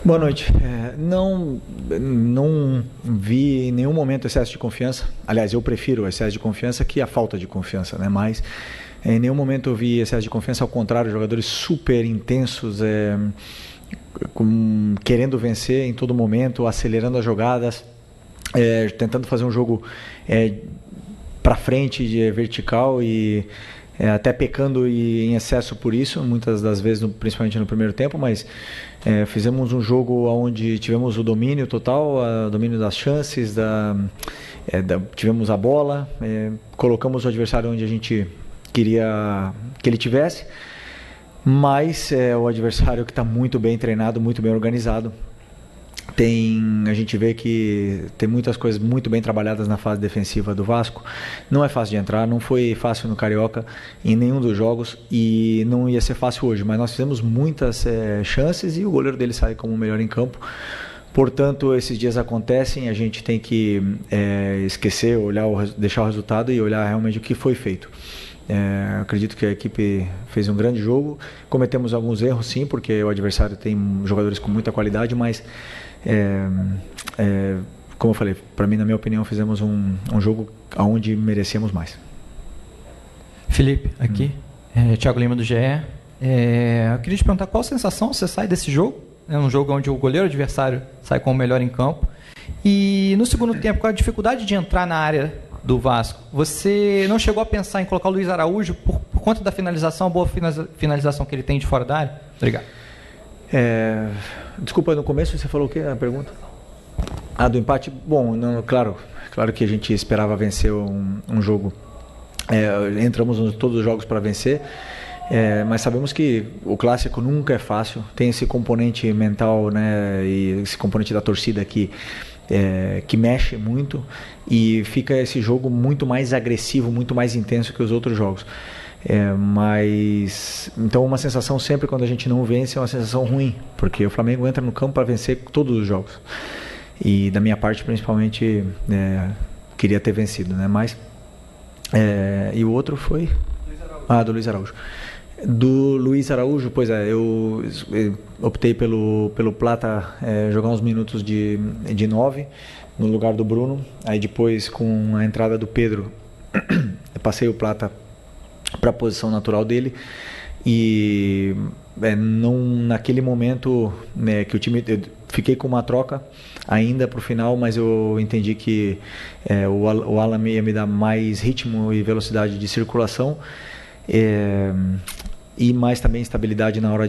Boa noite. Não vi em nenhum momento excesso de confiança. Aliás, eu prefiro o excesso de confiança que a falta de confiança, né? Mas em nenhum momento eu vi excesso de confiança. Ao contrário, jogadores super intensos, querendo vencer em todo momento, acelerando as jogadas, tentando fazer um jogo para frente, vertical e até pecando em excesso por isso, muitas das vezes, principalmente no primeiro tempo, mas fizemos um jogo onde tivemos o domínio total, o domínio das chances, tivemos a bola, colocamos o adversário onde a gente queria que ele tivesse, mas o adversário que está muito bem treinado, muito bem organizado. A gente vê que tem muitas coisas muito bem trabalhadas na fase defensiva do Vasco. Não é fácil de entrar, não foi fácil no Carioca em nenhum dos jogos e não ia ser fácil hoje, mas nós fizemos muitas chances e o goleiro dele sai como o melhor em campo. Portanto, esses dias acontecem, a gente tem que esquecer, deixar o resultado e olhar realmente o que foi feito. Acredito que a equipe fez um grande jogo, cometemos alguns erros sim, porque o adversário tem jogadores com muita qualidade, mas como eu falei, para mim, na minha opinião, fizemos um jogo onde merecemos mais. Felipe, aqui, Thiago Lima do GE. Eu queria te perguntar qual sensação você sai desse jogo, um jogo onde o goleiro adversário sai com o melhor em campo, e no segundo tempo, com a dificuldade de entrar na área do Vasco, você não chegou a pensar em colocar o Luiz Araújo por conta da finalização, a boa finalização que ele tem de fora da área? Obrigado. Desculpa, no começo você falou o que? A pergunta? Do empate? Bom, claro que a gente esperava vencer um jogo. Entramos em todos os jogos para vencer, mas sabemos que o clássico nunca é fácil. Tem esse componente mental, né, e esse componente da torcida que mexe muito e fica esse jogo muito mais agressivo, muito mais intenso que os outros jogos. Então uma sensação sempre quando a gente não vence é uma sensação ruim, porque o Flamengo entra no campo para vencer todos os jogos e da minha parte principalmente queria ter vencido, né? Mas e o outro foi do Luiz Araújo. Do Luiz Araújo, pois eu optei pelo Plata jogar uns minutos de 9 no lugar do Bruno. Aí depois, com a entrada do Pedro, eu passei o Plata para a posição natural dele. E naquele momento que o time... Eu fiquei com uma troca ainda para o final, mas eu entendi que o Alan ia me dar mais ritmo e velocidade de circulação. E mais também estabilidade na hora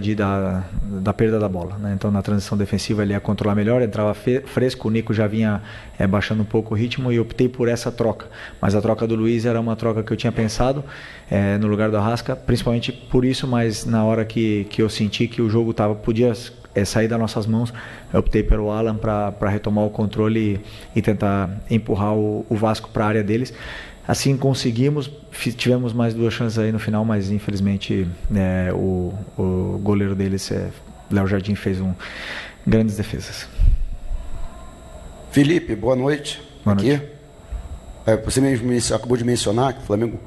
da perda da bola, né? Então na transição defensiva ele ia controlar melhor, entrava fresco, o Nico já vinha baixando um pouco o ritmo e optei por essa troca, mas a troca do Luiz era uma troca que eu tinha pensado no lugar do Arrasca, principalmente por isso, mas na hora que eu senti que o jogo podia sair das nossas mãos, eu optei pelo Alan para retomar o controle e tentar empurrar o Vasco para a área deles. Assim conseguimos, tivemos mais 2 chances aí no final, mas infelizmente o goleiro deles, Léo Jardim, fez grandes defesas. Felipe, boa noite. Boa noite. Você mesmo acabou de mencionar que o Flamengo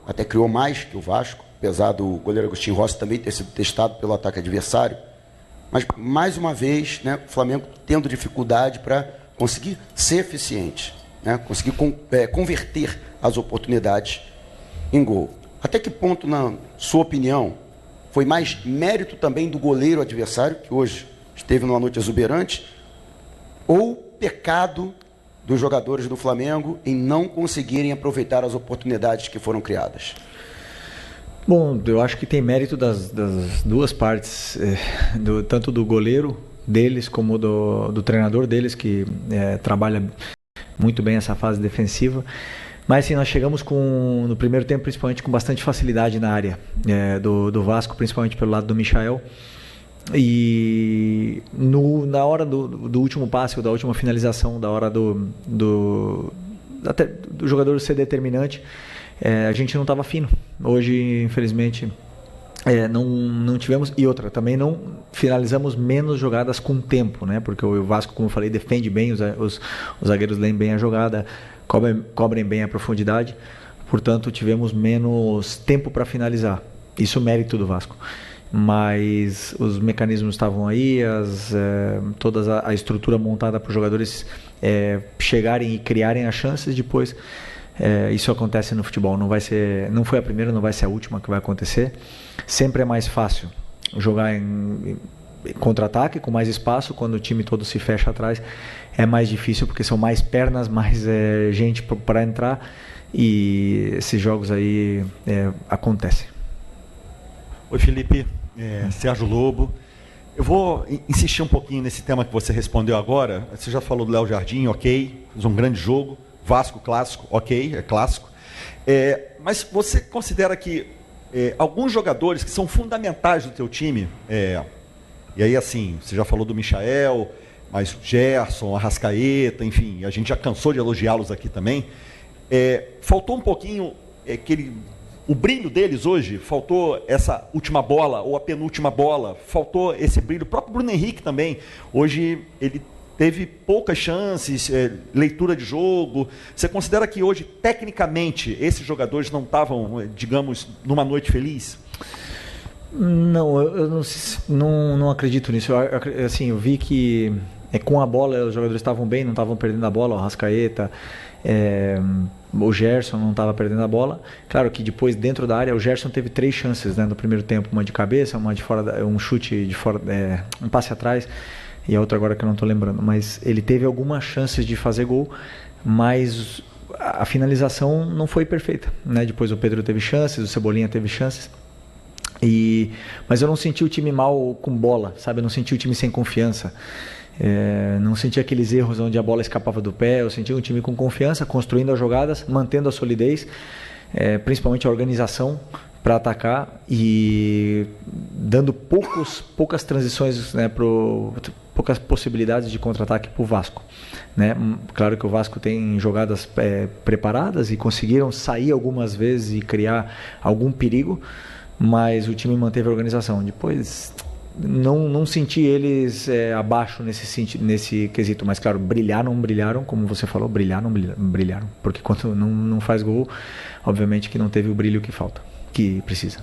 até criou mais que o Vasco, apesar do goleiro Agostinho Rossi também ter sido testado pelo ataque adversário. Mas, mais uma vez, né, o Flamengo tendo dificuldade para conseguir ser eficiente. Conseguir converter as oportunidades em gol. Até que ponto, na sua opinião, foi mais mérito também do goleiro adversário, que hoje esteve numa noite exuberante, ou pecado dos jogadores do Flamengo em não conseguirem aproveitar as oportunidades que foram criadas? Bom, eu acho que tem mérito das duas partes, tanto do goleiro deles como do treinador deles, que trabalha muito bem essa fase defensiva, mas sim, nós chegamos no primeiro tempo principalmente com bastante facilidade na área do Vasco, principalmente pelo lado do Michael, e na hora do último passe ou da última finalização, da hora do jogador ser determinante, a gente não estava fino. Hoje, infelizmente, não tivemos, e outra, também não finalizamos menos jogadas com tempo, né? Porque o Vasco, como eu falei, defende bem, os zagueiros leem bem a jogada, cobrem bem a profundidade, portanto tivemos menos tempo para finalizar. Isso é mérito do Vasco. mas os mecanismos estavam aí, toda a estrutura montada para os jogadores chegarem e criarem as chances. Depois isso acontece no futebol, não foi a primeira, não vai ser a última que vai acontecer. Sempre é mais fácil jogar em contra-ataque, com mais espaço. Quando o time todo se fecha atrás, é mais difícil, porque são mais pernas, mais gente para entrar, e esses jogos aí acontecem. Oi, Felipe, Sérgio Lobo. Eu vou insistir um pouquinho nesse tema que você respondeu agora. Você já falou do Léo Jardim, ok, fez um grande jogo. Vasco clássico, ok, é clássico. Mas você considera que alguns jogadores que são fundamentais do teu time, e aí assim, você já falou do Michael, mas Gerson, Arrascaeta, enfim, a gente já cansou de elogiá-los aqui também, faltou um pouquinho o brilho deles hoje, faltou essa última bola ou a penúltima bola, faltou esse brilho. O próprio Bruno Henrique também, hoje ele teve poucas chances, leitura de jogo. Você considera que hoje, tecnicamente, esses jogadores não estavam, digamos, numa noite feliz? Não, eu não acredito nisso. Eu vi que com a bola os jogadores estavam bem, não estavam perdendo a bola. O Arrascaeta, o Gerson não estava perdendo a bola. Claro que depois, dentro da área, o Gerson teve 3 chances, né, no primeiro tempo. Uma de cabeça, uma de fora, um chute de fora, um passe atrás, e a outra agora que eu não estou lembrando. Mas ele teve algumas chances de fazer gol, mas a finalização não foi perfeita, né? Depois o Pedro teve chances, o Cebolinha teve chances. Mas eu não senti o time mal com bola, sabe? Eu não senti o time sem confiança. Não senti aqueles erros onde a bola escapava do pé. Eu senti um time com confiança, construindo as jogadas, mantendo a solidez, principalmente a organização para atacar e dando poucas transições, né, poucas possibilidades de contra-ataque para o Vasco, né? Claro que o Vasco tem jogadas preparadas e conseguiram sair algumas vezes e criar algum perigo, mas o time manteve a organização. Depois não senti eles abaixo nesse quesito, mas claro, brilharam, como você falou, brilharam, porque quando não faz gol, obviamente que não teve o brilho que precisa.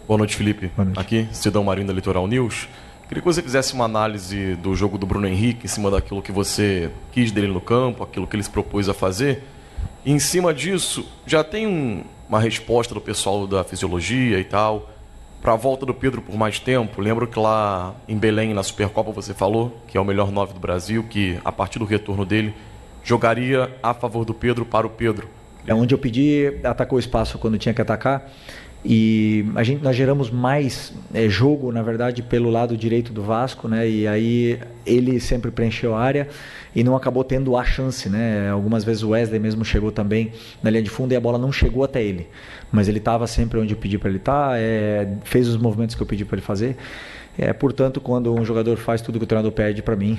Boa noite, Felipe. Boa noite. Aqui, Cidão Marinho da Litoral News. Queria que você fizesse uma análise do jogo do Bruno Henrique em cima daquilo que você quis dele no campo, aquilo que ele se propôs a fazer. E em cima disso, já tem uma resposta do pessoal da fisiologia e tal, para a volta do Pedro por mais tempo. Lembro que lá em Belém, na Supercopa, você falou que é o melhor 9 do Brasil, que a partir do retorno dele, jogaria a favor do Pedro para o Pedro. Onde eu pedi, atacou o espaço quando tinha que atacar. E nós geramos mais jogo, na verdade, pelo lado direito do Vasco, né? E aí ele sempre preencheu a área e não acabou tendo a chance, né? Algumas vezes o Wesley mesmo chegou também na linha de fundo e a bola não chegou até ele, mas ele estava sempre onde eu pedi para ele estar, fez os movimentos que eu pedi para ele fazer. Portanto, quando um jogador faz tudo que o treinador pede para mim,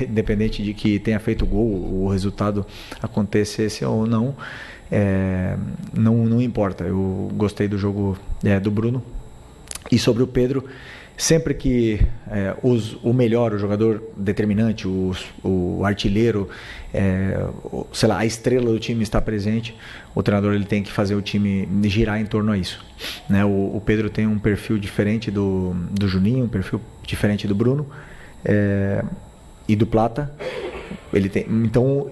independente de que tenha feito gol, o resultado acontecesse ou não, não importa. Eu gostei do jogo do Bruno. E sobre o Pedro, sempre que o melhor, o jogador determinante, o artilheiro, sei lá, a estrela do time está presente, o treinador ele tem que fazer o time girar em torno a isso, né? O Pedro tem um perfil diferente do Juninho, um perfil diferente do Bruno e do Plata. Então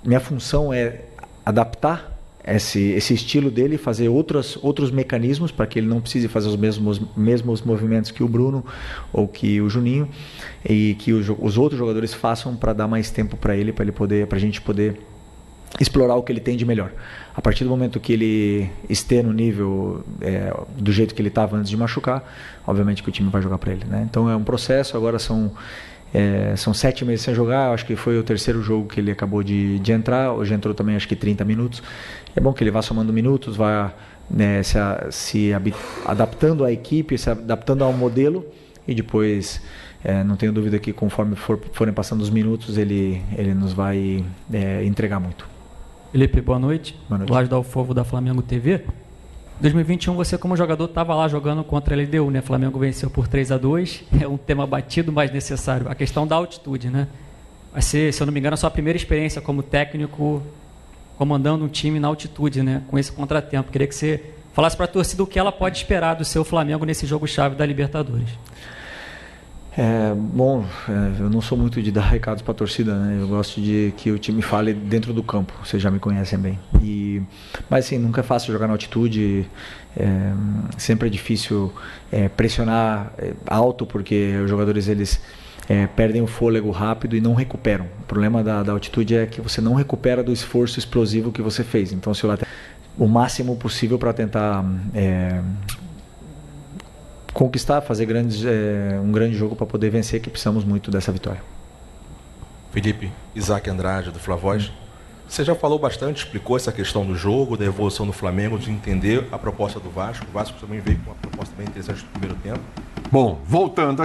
minha função é adaptar esse estilo dele, fazer outros mecanismos para que ele não precise fazer os mesmos movimentos que o Bruno ou que o Juninho, e que os outros jogadores façam, para dar mais tempo para a gente poder explorar o que ele tem de melhor. A partir do momento que ele esteja no nível do jeito que ele estava antes de machucar, obviamente que o time vai jogar para ele, né? Então é um processo. Agora são 7 meses sem jogar. Acho que foi o terceiro jogo que ele acabou de entrar. Hoje entrou também, acho que 30 minutos. É bom que ele vá somando minutos, vá se adaptando à equipe, se adaptando ao modelo, e depois não tenho dúvida que conforme forem passando os minutos, ele nos vai entregar muito. Felipe, boa noite. Boa noite. Laje da Alfovo, da Flamengo TV. Em 2021, você como jogador estava lá jogando contra a LDU, né? Flamengo venceu por 3-2, é um tema batido, mas necessário. A questão da altitude, né? Vai ser, se eu não me engano, a sua primeira experiência como técnico comandando um time na altitude, né? Com esse contratempo. Queria que você falasse para a torcida o que ela pode esperar do seu Flamengo nesse jogo-chave da Libertadores. Eu não sou muito de dar recados para a torcida, né? Eu gosto de que o time fale dentro do campo, vocês já me conhecem bem. Mas sim, nunca é fácil jogar na altitude, sempre é difícil pressionar alto, porque os jogadores eles perdem o fôlego rápido e não recuperam. O problema da altitude é que você não recupera do esforço explosivo que você fez. Então, se o máximo possível para tentar conquistar, fazer um grande jogo para poder vencer, que precisamos muito dessa vitória. Felipe, Isaac Andrade, do Flavoz. Você já falou bastante, explicou essa questão do jogo, da evolução do Flamengo, de entender a proposta do Vasco. O Vasco também veio com uma proposta bem interessante no primeiro tempo. Bom, voltando